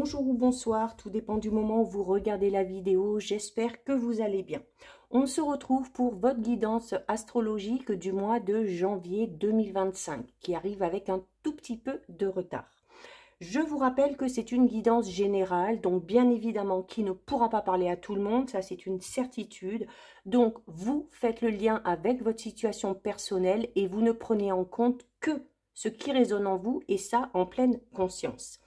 Bonjour ou bonsoir, tout dépend du moment où vous regardez la vidéo, j'espère que vous allez bien. On se retrouve pour votre guidance astrologique du mois de janvier 2025, qui arrive avec un tout petit peu de retard. Je vous rappelle que c'est une guidance générale, donc bien évidemment qui ne pourra pas parler à tout le monde, ça c'est une certitude. Donc vous faites le lien avec votre situation personnelle et vous ne prenez en compte que ce qui résonne en vous et ça en pleine conscience.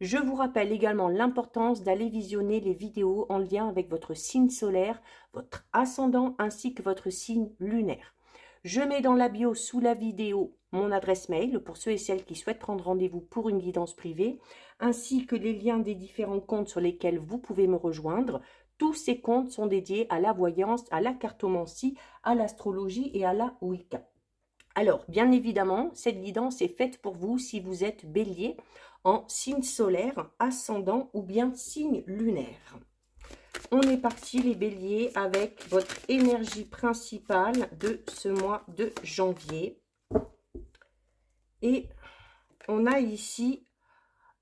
Je vous rappelle également l'importance d'aller visionner les vidéos en lien avec votre signe solaire, votre ascendant ainsi que votre signe lunaire. Je mets dans la bio sous la vidéo mon adresse mail pour ceux et celles qui souhaitent prendre rendez-vous pour une guidance privée, ainsi que les liens des différents comptes sur lesquels vous pouvez me rejoindre. Tous ces comptes sont dédiés à la voyance, à la cartomancie, à l'astrologie et à la Wicca. Alors, bien évidemment, cette guidance est faite pour vous si vous êtes bélier en signe solaire, ascendant ou bien signe lunaire. On est parti les béliers avec votre énergie principale de ce mois de janvier. Et on a ici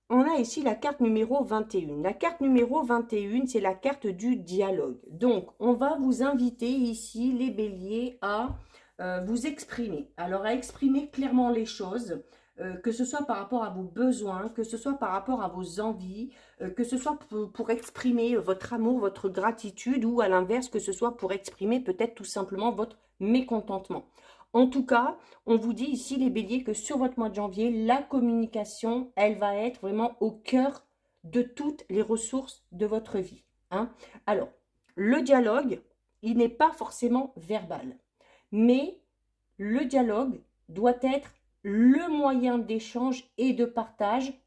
la carte numéro 21. La carte numéro 21, c'est la carte du dialogue. Donc, on va vous inviter ici, les béliers, à vous exprimer. Alors, à exprimer clairement les choses, que ce soit par rapport à vos besoins, que ce soit par rapport à vos envies, que ce soit pour exprimer votre amour, votre gratitude, ou à l'inverse, que ce soit pour exprimer peut-être tout simplement votre mécontentement. En tout cas, on vous dit ici, les béliers, que sur votre mois de janvier, la communication, elle va être vraiment au cœur de toutes les ressources de votre vie. Hein. Alors, le dialogue, il n'est pas forcément verbal, mais le dialogue doit être le moyen d'échange et de partage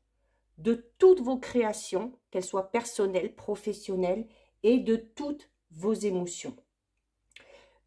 de toutes vos créations, qu'elles soient personnelles, professionnelles, et de toutes vos émotions.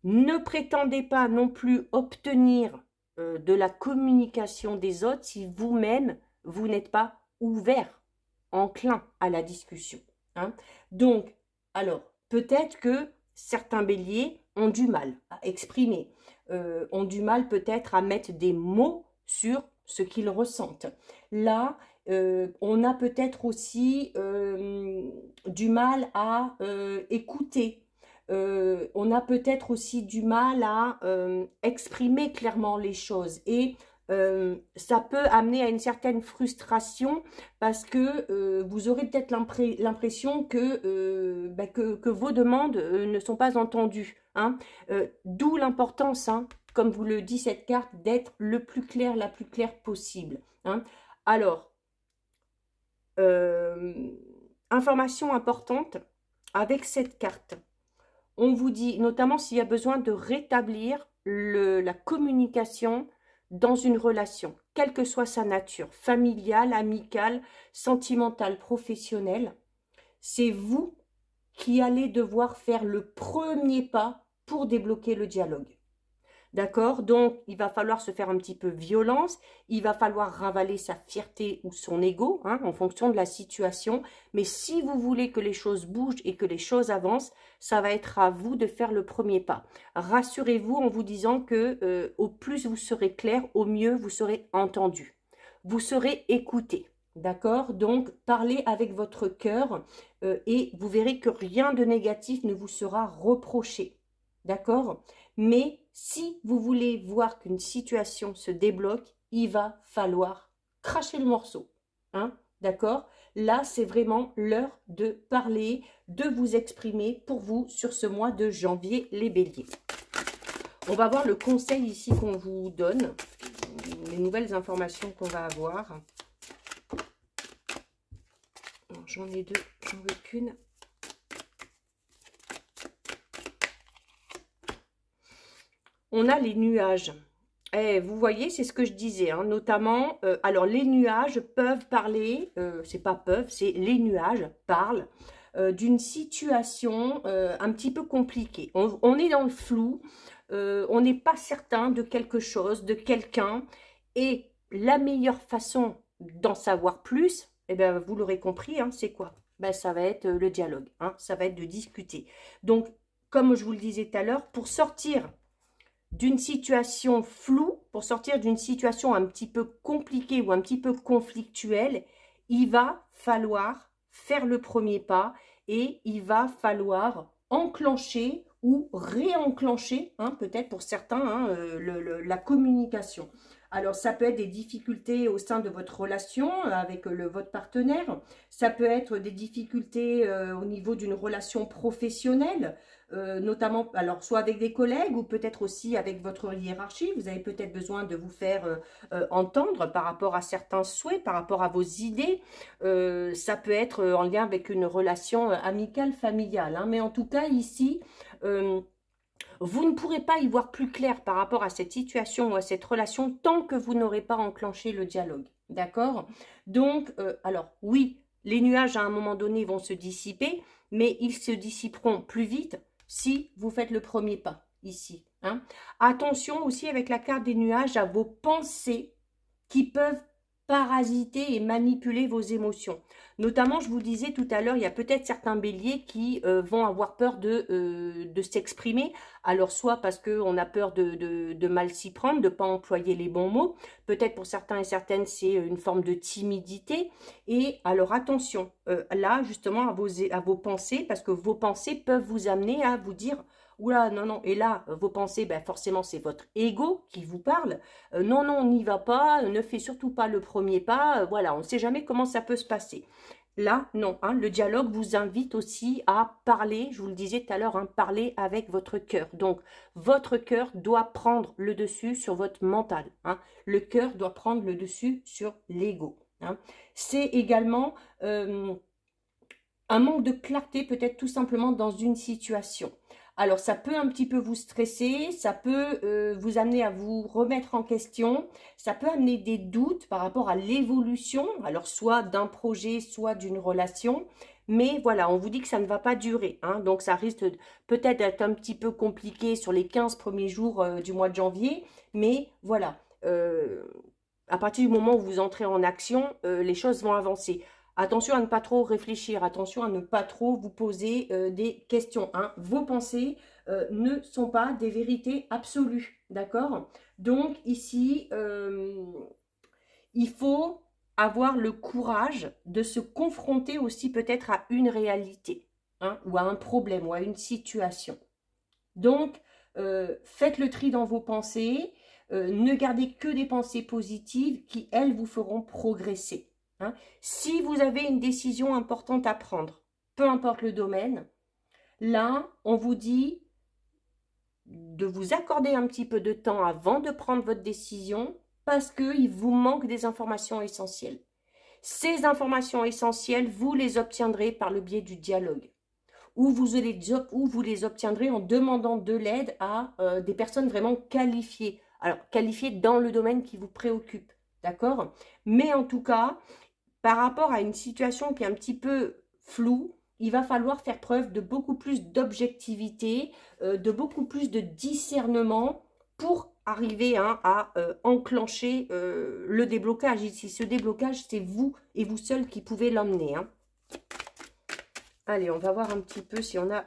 Ne prétendez pas non plus obtenir de la communication des autres si vous-même, vous n'êtes pas ouvert, enclin à la discussion. Hein. Donc, alors, peut-être que certains béliers ont du mal à exprimer, ont du mal peut-être à mettre des mots sur ce qu'ils ressentent. Là, on a peut-être aussi du mal à écouter. On a peut-être aussi du mal à exprimer clairement les choses et ça peut amener à une certaine frustration parce que vous aurez peut-être l'impression que vos demandes ne sont pas entendues. Hein. D'où l'importance, hein, comme vous le dit cette carte, d'être le plus clair, la plus claire possible. Hein. Alors, information importante avec cette carte. On vous dit, notamment s'il y a besoin de rétablir la communication dans une relation, quelle que soit sa nature, familiale, amicale, sentimentale, professionnelle, c'est vous qui allez devoir faire le premier pas pour débloquer le dialogue. D'accord? Donc, il va falloir se faire un petit peu violence, il va falloir ravaler sa fierté ou son ego, hein, en fonction de la situation. Mais si vous voulez que les choses bougent et que les choses avancent, ça va être à vous de faire le premier pas. Rassurez-vous en vous disant que au plus vous serez clair, au mieux vous serez entendu. Vous serez écouté. D'accord? Donc, parlez avec votre cœur et vous verrez que rien de négatif ne vous sera reproché. D'accord? Mais si vous voulez voir qu'une situation se débloque, il va falloir cracher le morceau. Hein? D'accord? Là, c'est vraiment l'heure de parler, de vous exprimer pour vous sur ce mois de janvier, les béliers. On va voir le conseil ici qu'on vous donne, les nouvelles informations qu'on va avoir. J'en ai deux, j'en veux qu'une. On a les nuages. Et vous voyez, c'est ce que je disais, hein, notamment, alors les nuages peuvent parler, c'est pas peuvent, c'est les nuages parlent d'une situation un petit peu compliquée. On est dans le flou, on n'est pas certain de quelque chose, de quelqu'un, et la meilleure façon d'en savoir plus, eh bien, vous l'aurez compris, hein, c'est quoi? Ben, ça va être le dialogue, hein, ça va être de discuter. Donc, comme je vous le disais tout à l'heure, pour sortir d'une situation floue, pour sortir d'une situation un petit peu compliquée ou un petit peu conflictuelle, il va falloir faire le premier pas et il va falloir enclencher ou réenclencher, hein, peut-être pour certains, hein, la communication. Alors, ça peut être des difficultés au sein de votre relation avec votre partenaire. Ça peut être des difficultés au niveau d'une relation professionnelle, notamment, alors, soit avec des collègues ou peut-être aussi avec votre hiérarchie. Vous avez peut-être besoin de vous faire entendre par rapport à certains souhaits, par rapport à vos idées. Ça peut être en lien avec une relation amicale, familiale, hein. Mais en tout cas, ici... vous ne pourrez pas y voir plus clair par rapport à cette situation ou à cette relation tant que vous n'aurez pas enclenché le dialogue. D'accord? Donc, alors oui, les nuages à un moment donné vont se dissiper, mais ils se dissiperont plus vite si vous faites le premier pas ici, hein. Attention aussi avec la carte des nuages à vos pensées qui peuvent parasiter et manipuler vos émotions. Notamment, je vous disais tout à l'heure, il y a peut-être certains béliers qui vont avoir peur de s'exprimer. Alors, soit parce qu'on a peur de mal s'y prendre, de ne pas employer les bons mots. Peut-être pour certains et certaines, c'est une forme de timidité. Et alors, attention, là, justement, à vos pensées, parce que vos pensées peuvent vous amener à vous dire... Oula, non, non, et là, vos pensées, ben forcément, c'est votre ego qui vous parle. Non, non, on n'y va pas, ne fais surtout pas le premier pas. Voilà, on ne sait jamais comment ça peut se passer. Là, non, hein, le dialogue vous invite aussi à parler, je vous le disais tout à l'heure, hein, parler avec votre cœur. Donc, votre cœur doit prendre le dessus sur votre mental, hein. Le cœur doit prendre le dessus sur l'ego, hein. C'est également un manque de clarté, peut-être tout simplement dans une situation. Alors, ça peut un petit peu vous stresser, ça peut vous amener à vous remettre en question, ça peut amener des doutes par rapport à l'évolution, alors soit d'un projet, soit d'une relation, mais voilà, on vous dit que ça ne va pas durer, hein, donc ça risque peut-être d'être un petit peu compliqué sur les 15 premiers jours du mois de janvier, mais voilà, à partir du moment où vous entrez en action, les choses vont avancer. Attention à ne pas trop réfléchir, attention à ne pas trop vous poser des questions, hein. Vos pensées ne sont pas des vérités absolues, d'accord? Donc ici, il faut avoir le courage de se confronter aussi peut-être à une réalité, hein, ou à un problème, ou à une situation. Donc, faites le tri dans vos pensées, ne gardez que des pensées positives qui, elles, vous feront progresser. Hein. Si vous avez une décision importante à prendre, peu importe le domaine, là, on vous dit de vous accorder un petit peu de temps avant de prendre votre décision parce qu'il vous manque des informations essentielles. Ces informations essentielles, vous les obtiendrez par le biais du dialogue ou vous les obtiendrez en demandant de l'aide à des personnes vraiment qualifiées. Alors, qualifiées dans le domaine qui vous préoccupe, d'accord? Mais en tout cas, par rapport à une situation qui est un petit peu floue, il va falloir faire preuve de beaucoup plus d'objectivité, de beaucoup plus de discernement pour arriver, hein, à enclencher le déblocage. Ici, ce déblocage, c'est vous et vous seul qui pouvez l'emmener, hein. Allez, on va voir un petit peu si on a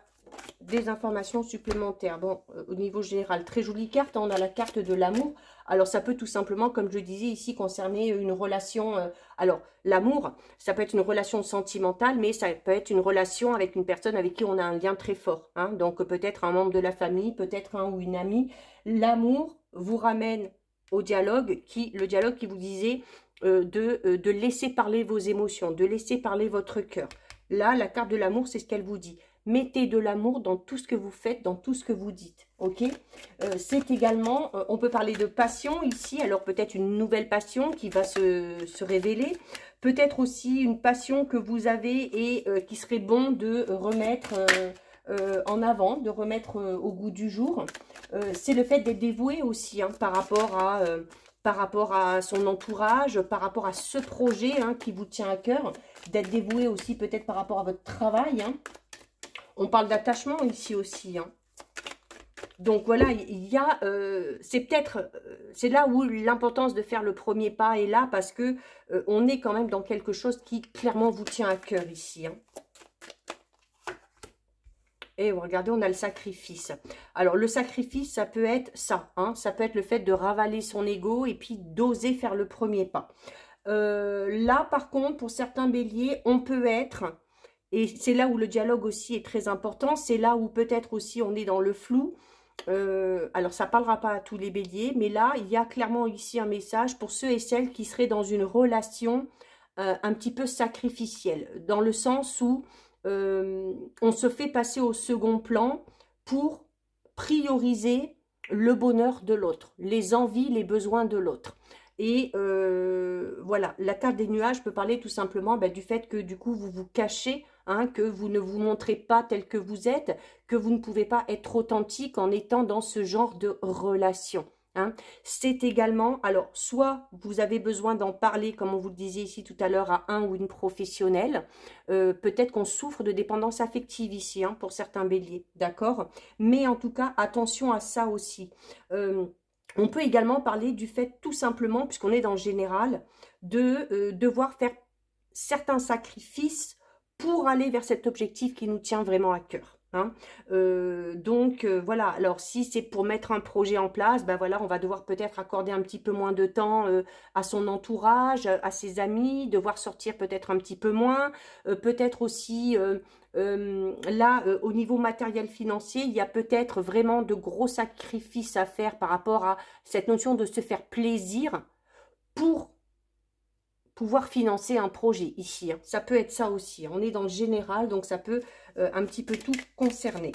des informations supplémentaires. Bon, au niveau général, très jolie carte, hein, on a la carte de l'amour. Alors, ça peut tout simplement, comme je disais ici, concerner une relation... alors, l'amour, ça peut être une relation sentimentale, mais ça peut être une relation avec une personne avec qui on a un lien très fort, hein. Donc, peut-être un membre de la famille, peut-être un ou une amie. L'amour vous ramène au dialogue, le dialogue qui vous disait de laisser parler vos émotions, de laisser parler votre cœur. Là, la carte de l'amour, c'est ce qu'elle vous dit. Mettez de l'amour dans tout ce que vous faites, dans tout ce que vous dites, ok? C'est également, on peut parler de passion ici, alors peut-être une nouvelle passion qui va se révéler, peut-être aussi une passion que vous avez et qui serait bon de remettre en avant, de remettre au goût du jour. C'est le fait d'être dévoué aussi, hein, par rapport à son entourage, par rapport à ce projet, hein, qui vous tient à cœur, d'être dévoué aussi peut-être par rapport à votre travail, hein. On parle d'attachement ici aussi, hein. Donc voilà, il y a, c'est là où l'importance de faire le premier pas est là parce que on est quand même dans quelque chose qui clairement vous tient à cœur ici, hein. Et regardez, on a le sacrifice. Alors, le sacrifice, ça peut être ça, hein, ça peut être le fait de ravaler son ego et puis d'oser faire le premier pas. Là, par contre, pour certains béliers, on peut être, et c'est là où le dialogue aussi est très important, c'est là où peut-être aussi on est dans le flou. Alors, ça ne parlera pas à tous les béliers, mais là, il y a clairement ici un message pour ceux et celles qui seraient dans une relation un petit peu sacrificielle, dans le sens où on se fait passer au second plan pour prioriser le bonheur de l'autre, les envies, les besoins de l'autre. Et voilà, la carte des nuages peut parler tout simplement du fait que du coup vous vous cachez, hein, que vous ne vous montrez pas tel que vous êtes, que vous ne pouvez pas être authentique en étant dans ce genre de relation. Hein. C'est également, alors soit vous avez besoin d'en parler, comme on vous le disait ici tout à l'heure, à un ou une professionnelle, peut-être qu'on souffre de dépendance affective ici, hein, pour certains béliers, d'accord? Mais en tout cas, attention à ça aussi. On peut également parler du fait tout simplement, puisqu'on est dans le général, de devoir faire certains sacrifices pour aller vers cet objectif qui nous tient vraiment à cœur. Hein. Voilà, alors si c'est pour mettre un projet en place, ben voilà, on va devoir peut-être accorder un petit peu moins de temps à son entourage, à ses amis, devoir sortir peut-être un petit peu moins, peut-être aussi là, au niveau matériel financier, il y a peut-être vraiment de gros sacrifices à faire par rapport à cette notion de se faire plaisir pour pouvoir financer un projet ici. Hein. Ça peut être ça aussi. On est dans le général, donc ça peut un petit peu tout concerner.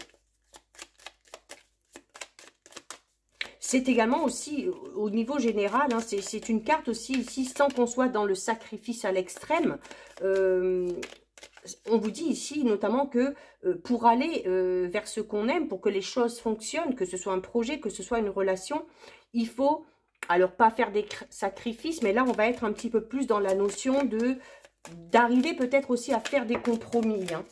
C'est également aussi, au niveau général, hein, c'est une carte aussi ici, sans qu'on soit dans le sacrifice à l'extrême. On vous dit ici notamment que pour aller vers ce qu'on aime, pour que les choses fonctionnent, que ce soit un projet, que ce soit une relation, il faut, alors pas faire des sacrifices, mais là on va être un petit peu plus dans la notion d'arriver peut-être aussi à faire des compromis. Hein.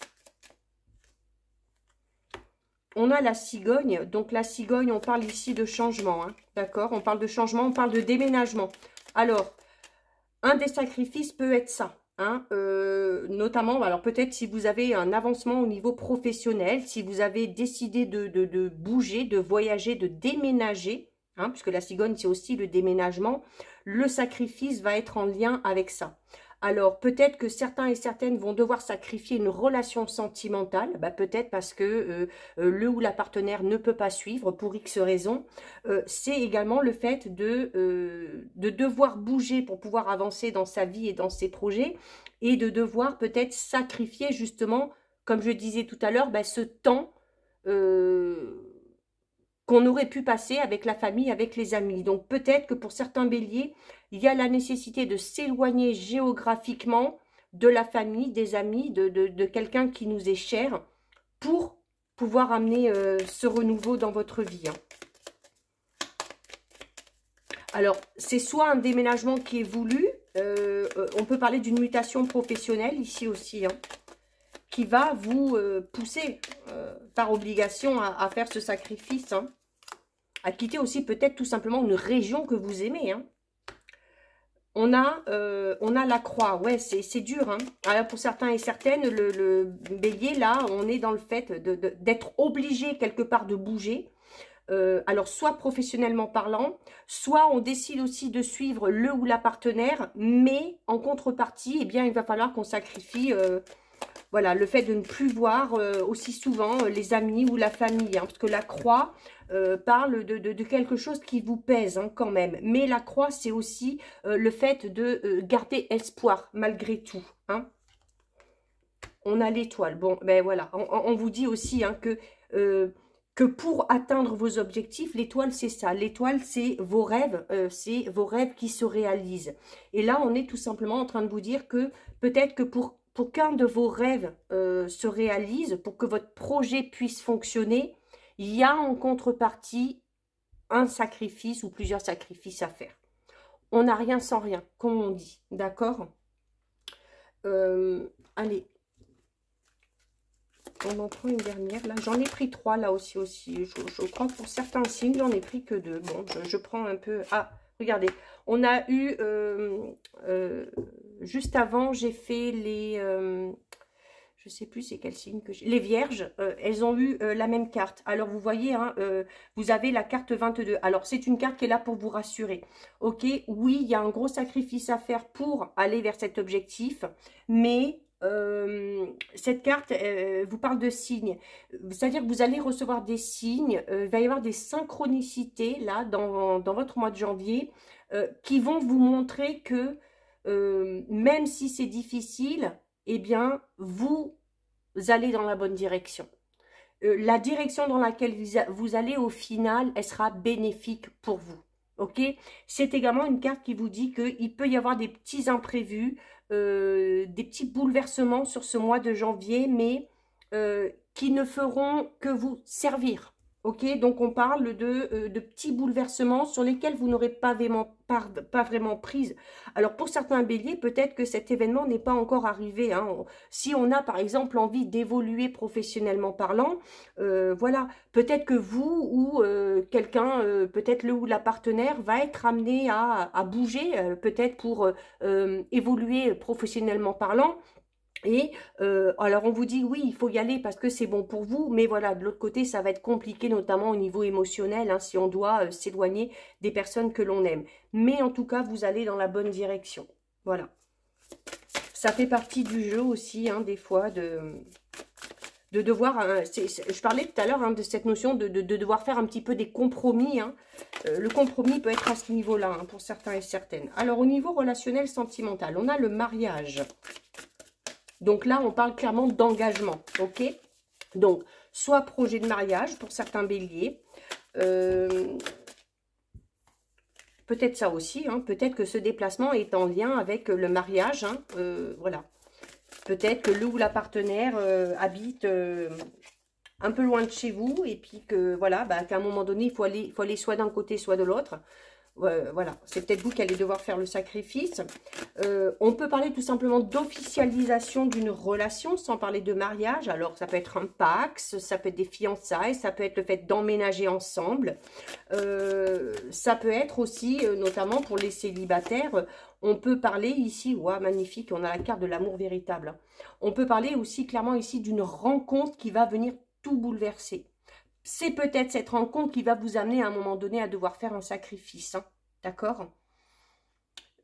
On a la cigogne, donc la cigogne, on parle ici de changement, hein, d'accord? On parle de changement, on parle de déménagement. Alors, un des sacrifices peut être ça. Hein, notamment, alors peut-être si vous avez un avancement au niveau professionnel, si vous avez décidé de bouger, de voyager, de déménager, hein, puisque la cigogne c'est aussi le déménagement, le sacrifice va être en lien avec ça. Alors peut-être que certains et certaines vont devoir sacrifier une relation sentimentale, peut-être parce que le ou la partenaire ne peut pas suivre pour X raisons. C'est également le fait de devoir bouger pour pouvoir avancer dans sa vie et dans ses projets et de devoir peut-être sacrifier justement, comme je disais tout à l'heure, ce temps qu'on aurait pu passer avec la famille, avec les amis. Donc peut-être que pour certains béliers, il y a la nécessité de s'éloigner géographiquement de la famille, des amis, de quelqu'un qui nous est cher pour pouvoir amener ce renouveau dans votre vie. Hein. Alors, c'est soit un déménagement qui est voulu, on peut parler d'une mutation professionnelle ici aussi, hein, qui va vous pousser par obligation à faire ce sacrifice, hein, à quitter aussi peut-être tout simplement une région que vous aimez. Hein. On a la croix, ouais, c'est dur. Hein. Alors pour certains et certaines, le bélier, là, on est dans le fait d'être obligé quelque part de bouger. Alors soit professionnellement parlant, soit on décide aussi de suivre le ou la partenaire, mais en contrepartie, eh bien, il va falloir qu'on sacrifie voilà, le fait de ne plus voir aussi souvent les amis ou la famille, hein, parce que la croix parle de quelque chose qui vous pèse, hein, quand même. Mais la croix, c'est aussi le fait de garder espoir malgré tout. Hein. On a l'étoile. Bon, ben voilà, on vous dit aussi, hein, que pour atteindre vos objectifs, l'étoile, c'est ça. L'étoile, c'est vos rêves qui se réalisent. Et là, on est tout simplement en train de vous dire que peut-être que pour qu'un de vos rêves se réalise, pour que votre projet puisse fonctionner, il y a en contrepartie un sacrifice ou plusieurs sacrifices à faire. On n'a rien sans rien, comme on dit, d'accord? Allez, on en prend une dernière, là. J'en ai pris 3, là aussi. Je crois que pour certains signes, j'en ai pris que 2. Bon, je prends un peu... Ah, regardez, on a eu... juste avant, j'ai fait les... je sais plus c'est quel signe que j'ai. Les vierges, elles ont eu la même carte. Alors vous voyez, hein, vous avez la carte 22. Alors c'est une carte qui est là pour vous rassurer. Ok, oui, il y a un gros sacrifice à faire pour aller vers cet objectif, mais cette carte vous parle de signes. C'est-à-dire que vous allez recevoir des signes, il va y avoir des synchronicités là dans votre mois de janvier qui vont vous montrer que même si c'est difficile, eh bien, vous allez dans la bonne direction. La direction dans laquelle vous allez au final, elle sera bénéfique pour vous. Ok? C'est également une carte qui vous dit qu'il peut y avoir des petits imprévus, des petits bouleversements sur ce mois de janvier, mais qui ne feront que vous servir. Ok, donc on parle de petits bouleversements sur lesquels vous n'aurez pas vraiment prise. Alors pour certains béliers, peut-être que cet événement n'est pas encore arrivé. Hein. Si on a par exemple envie d'évoluer professionnellement parlant, voilà, peut-être que vous ou quelqu'un, peut-être le ou la partenaire va être amené à bouger, peut-être pour évoluer professionnellement parlant. Et alors on vous dit oui, il faut y aller parce que c'est bon pour vous, mais voilà, de l'autre côté, ça va être compliqué, notamment au niveau émotionnel, hein, si on doit s'éloigner des personnes que l'on aime. Mais en tout cas, vous allez dans la bonne direction. Voilà. Ça fait partie du jeu aussi, hein, des fois, de devoir... je parlais tout à l'heure hein, de cette notion de devoir faire un petit peu des compromis. Hein. Le compromis peut être à ce niveau-là, hein, pour certains et certaines. Alors, au niveau relationnel, sentimental, on a le mariage. Donc là, on parle clairement d'engagement, ok? Donc, soit projet de mariage pour certains béliers. Peut-être ça aussi, hein, peut-être que ce déplacement est en lien avec le mariage, hein, voilà. Peut-être que le ou la partenaire habite un peu loin de chez vous et puis que, voilà, bah, qu'à un moment donné, il faut aller soit d'un côté, soit de l'autre. Voilà, c'est peut-être vous qui allez devoir faire le sacrifice. On peut parler tout simplement d'officialisation d'une relation sans parler de mariage. Alors, ça peut être un pax, ça peut être des fiançailles, ça peut être le fait d'emménager ensemble. Ça peut être aussi, notamment pour les célibataires, on peut parler ici, ouah, magnifique, on a la carte de l'amour véritable. On peut parler aussi clairement ici d'une rencontre qui va venir tout bouleverser. C'est peut-être cette rencontre qui va vous amener à un moment donné à devoir faire un sacrifice. Hein, d'accord?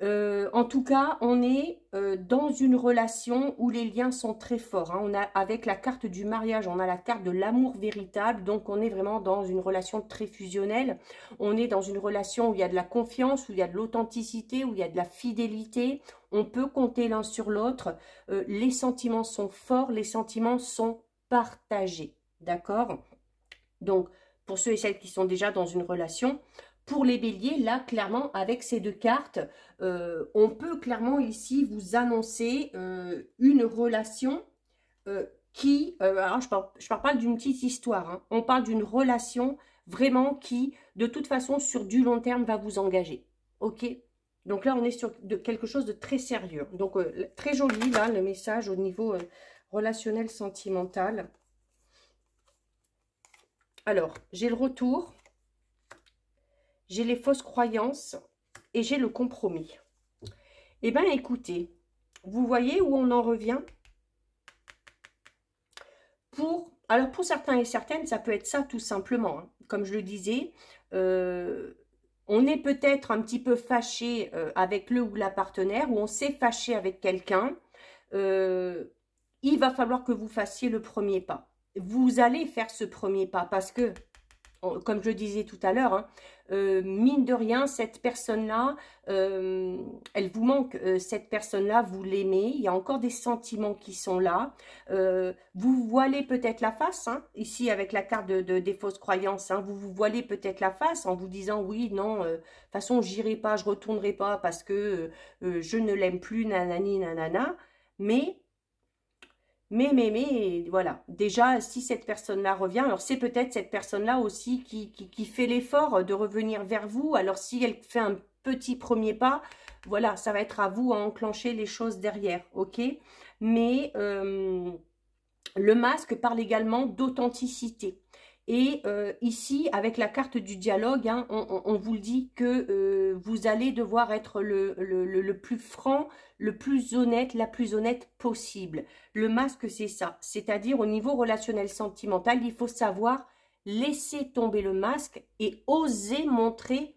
En tout cas, on est dans une relation où les liens sont très forts. Hein. On a, avec la carte du mariage, on a la carte de l'amour véritable. Donc, on est vraiment dans une relation très fusionnelle. On est dans une relation où il y a de la confiance, où il y a de l'authenticité, où il y a de la fidélité. On peut compter l'un sur l'autre. Les sentiments sont forts, les sentiments sont partagés. D'accord? Donc, pour ceux et celles qui sont déjà dans une relation, pour les béliers, là, clairement, avec ces deux cartes, on peut clairement ici vous annoncer une relation qui... alors, je parle pas d'une petite histoire, hein, on parle d'une relation vraiment qui, de toute façon, sur du long terme, va vous engager. Ok? Donc là, on est sur quelque chose de très sérieux. Donc, très joli, là, le message au niveau relationnel, sentimental. Alors, j'ai le retour, j'ai les fausses croyances et j'ai le compromis. Eh bien, écoutez, vous voyez où on en revient? Alors, pour certains et certaines, ça peut être ça tout simplement. Hein. Comme je le disais, on est peut-être un petit peu fâché avec le ou la partenaire, ou on s'est fâché avec quelqu'un. Il va falloir que vous fassiez le premier pas. Vous allez faire ce premier pas parce que, comme je le disais tout à l'heure, hein, mine de rien, cette personne-là, elle vous manque, cette personne-là, vous l'aimez, il y a encore des sentiments qui sont là, vous voilez peut-être la face, hein, ici avec la carte des fausses croyances, hein, vous vous voilez peut-être la face en vous disant oui, non, de toute façon, j'irai pas, je retournerai pas parce que je ne l'aime plus, nanani, nanana, mais voilà, déjà, si cette personne-là revient, alors c'est peut-être cette personne-là aussi qui fait l'effort de revenir vers vous. Alors, si elle fait un petit premier pas, voilà, ça va être à vous à enclencher les choses derrière, ok? Mais le masque parle également d'authenticité. Et ici, avec la carte du dialogue, hein, on vous le dit que vous allez devoir être le plus franc, le plus honnête, la plus honnête possible. Le masque, c'est ça. C'est-à-dire, au niveau relationnel sentimental, il faut savoir laisser tomber le masque et oser montrer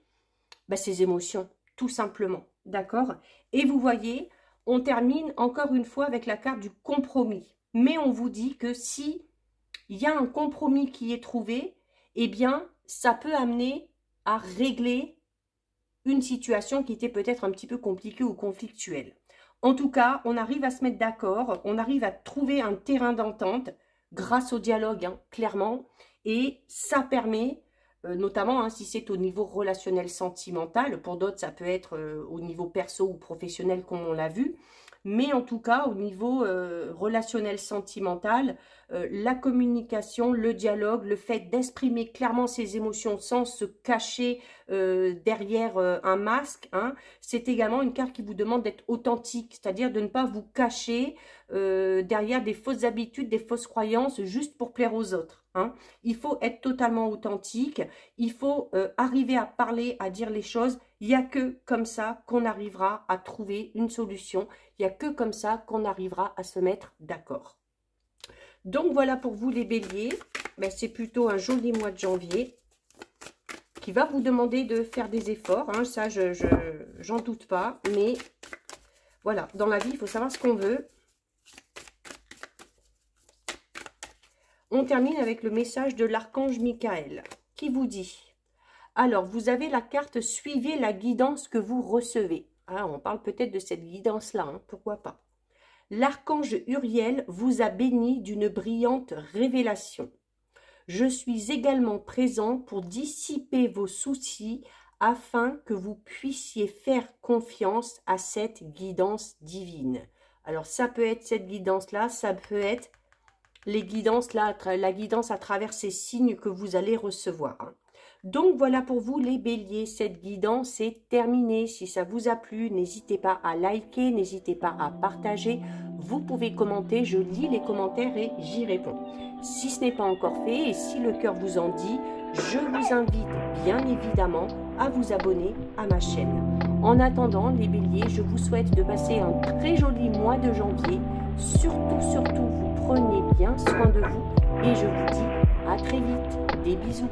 ses émotions, tout simplement. D'accord? Et vous voyez, on termine encore une fois avec la carte du compromis. Mais on vous dit que si il y a un compromis qui est trouvé, eh bien, ça peut amener à régler une situation qui était peut-être un petit peu compliquée ou conflictuelle. En tout cas, on arrive à se mettre d'accord, on arrive à trouver un terrain d'entente grâce au dialogue, hein, clairement, et ça permet, notamment hein, si c'est au niveau relationnel sentimental, pour d'autres ça peut être au niveau perso ou professionnel comme on l'a vu, mais en tout cas, au niveau relationnel sentimental, la communication, le dialogue, le fait d'exprimer clairement ses émotions sans se cacher derrière un masque, hein, c'est également une carte qui vous demande d'être authentique, c'est-à-dire de ne pas vous cacher derrière des fausses habitudes, des fausses croyances, juste pour plaire aux autres. Hein. Il faut être totalement authentique, il faut arriver à parler, à dire les choses. Il n'y a que comme ça qu'on arrivera à trouver une solution. Il n'y a que comme ça qu'on arrivera à se mettre d'accord. Donc voilà pour vous les béliers. C'est plutôt un joli mois de janvier qui va vous demander de faire des efforts. Hein. Ça, j'en doute pas. Mais voilà, dans la vie, il faut savoir ce qu'on veut. On termine avec le message de l'archange Michael qui vous dit... Alors, vous avez la carte « Suivez la guidance que vous recevez ». Ah, on parle peut-être de cette guidance-là, hein, pourquoi pas. L'archange Uriel vous a béni d'une brillante révélation. Je suis également présent pour dissiper vos soucis afin que vous puissiez faire confiance à cette guidance divine. Alors, ça peut être cette guidance-là, ça peut être les guidances là, la guidance à travers ces signes que vous allez recevoir. Hein. Donc voilà pour vous les béliers, cette guidance est terminée. Si ça vous a plu, n'hésitez pas à liker, n'hésitez pas à partager. Vous pouvez commenter, je lis les commentaires et j'y réponds. Si ce n'est pas encore fait et si le cœur vous en dit, je vous invite bien évidemment à vous abonner à ma chaîne. En attendant les béliers, je vous souhaite de passer un très joli mois de janvier. Surtout, vous prenez bien soin de vous et je vous dis à très vite. Des bisous.